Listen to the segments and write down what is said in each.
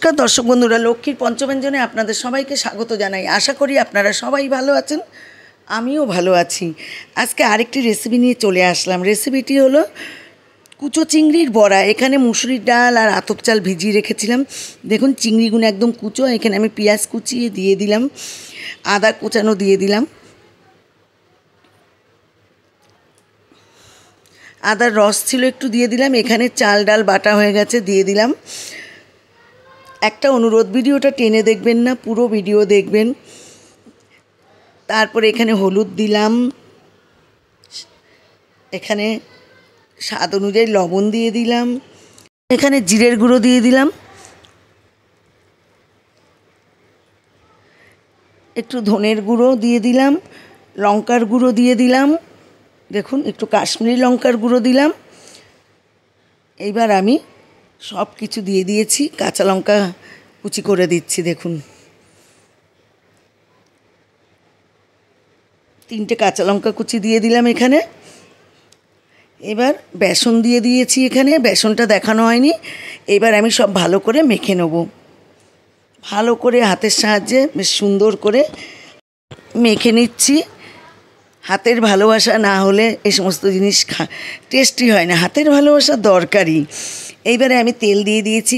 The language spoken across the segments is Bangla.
নমস্কার দর্শক বন্ধুরা, লক্ষ্মীর পঞ্চব্যঞ্জনে আপনাদের সবাইকে স্বাগত জানাই। আশা করি আপনারা সবাই ভালো আছেন, আমিও ভালো আছি। আজকে আরেকটি রেসিপি নিয়ে চলে আসলাম। রেসিপিটি হলো কুচো চিংড়ির বড়া। এখানে মুসুরির ডাল আর আতপ চাল ভিজিয়ে রেখেছিলাম। দেখুন চিংড়িগুলো একদম কুচো। এখানে আমি পেঁয়াজ কুচিয়ে দিয়ে দিলাম, আদা কুচানো দিয়ে দিলাম, আদার রস ছিল একটু দিয়ে দিলাম। এখানে চাল ডাল বাটা হয়ে গেছে, দিয়ে দিলাম। একটা অনুরোধ, ভিডিওটা টেনে দেখবেন না, পুরো ভিডিও দেখবেন। তারপরে এখানে হলুদ দিলাম, এখানে স্বাদ অনুযায়ী লবণ দিয়ে দিলাম, এখানে জিরের গুঁড়ো দিয়ে দিলাম, একটু ধনের গুঁড়ো দিয়ে দিলাম, লঙ্কার গুঁড়ো দিয়ে দিলাম, দেখুন একটু কাশ্মীরি লঙ্কার গুঁড়ো দিলাম। এইবার আমি সব কিছু দিয়ে দিয়েছি, কাঁচা লঙ্কা কুচি করে দিচ্ছি। দেখুন 3টে কাঁচা লঙ্কা কুচি দিয়ে দিলাম এখানে। এবার বেসন দিয়ে দিয়েছি, এখানে বেসনটা দেখানো হয়নি। এবার আমি সব ভালো করে মেখে নেব, ভালো করে হাতের সাহায্যে বেশ সুন্দর করে মেখে নিচ্ছি। হাতের ভালোবাসা না হলে এই সমস্ত জিনিস টেস্টি হয় না, হাতের ভালোবাসা দরকারি। এইবারে আমি তেল দিয়ে দিয়েছি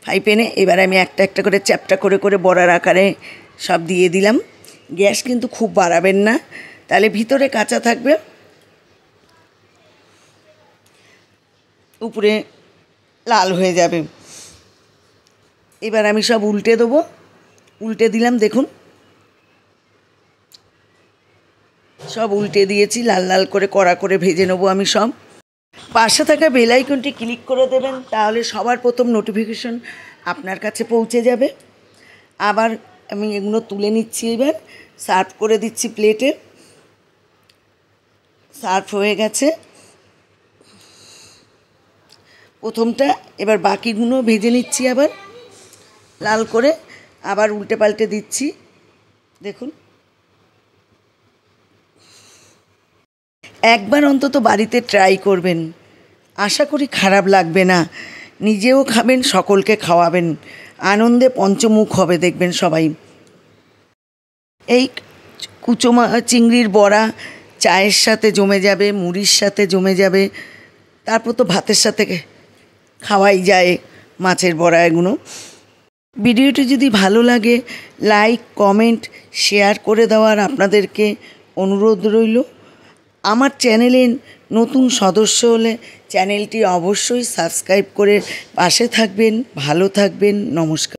ফ্রাই প্যানে। এবার আমি একটা একটা করে চ্যাপটা করে করে বড়ার আকারে সব দিয়ে দিলাম। গ্যাস কিন্তু খুব বাড়াবেন না, তাহলে ভিতরে কাঁচা থাকবে, উপরে লাল হয়ে যাবে। এবার আমি সব উল্টে দেবো, উল্টে দিলাম। দেখুন সব উল্টে দিয়েছি, লাল লাল করে কড়া করে ভেজে নেবো আমি সব। পাশে থাকা বেল আইকনটি ক্লিক করে দেবেন, তাহলে সবার প্রথম নোটিফিকেশন আপনার কাছে পৌঁছে যাবে। আবার আমি এগুলো তুলে নিচ্ছি, এবার সার্ভ করে দিচ্ছি প্লেটে। সার্ভ হয়ে গেছে প্রথমটা, এবার বাকিগুলো ভেজে নিচ্ছি আবার লাল করে, আবার উল্টে পাল্টে দিচ্ছি। দেখুন একবার অন্তত বাড়িতে ট্রাই করবেন, আশা করি খারাপ লাগবে না। নিজেও খাবেন, সকলকে খাওয়াবেন, আনন্দে পঞ্চমুখ হবে দেখবেন সবাই। এই কুচো চিংড়ির বড়া চায়ের সাথে জমে যাবে, মুড়ির সাথে জমে যাবে, তারপর তো ভাতের সাথে খাওয়াই যায় মাছের বড়া এগুলো। ভিডিওটি যদি ভালো লাগে লাইক কমেন্ট শেয়ার করে দেওয়ার আপনাদেরকে অনুরোধ রইল। আমার চ্যানেলে নতুন সদস্য হলে চ্যানেলটি অবশ্যই সাবস্ক্রাইব করে পাশে থাকবেন। ভালো থাকবেন, নমস্কার।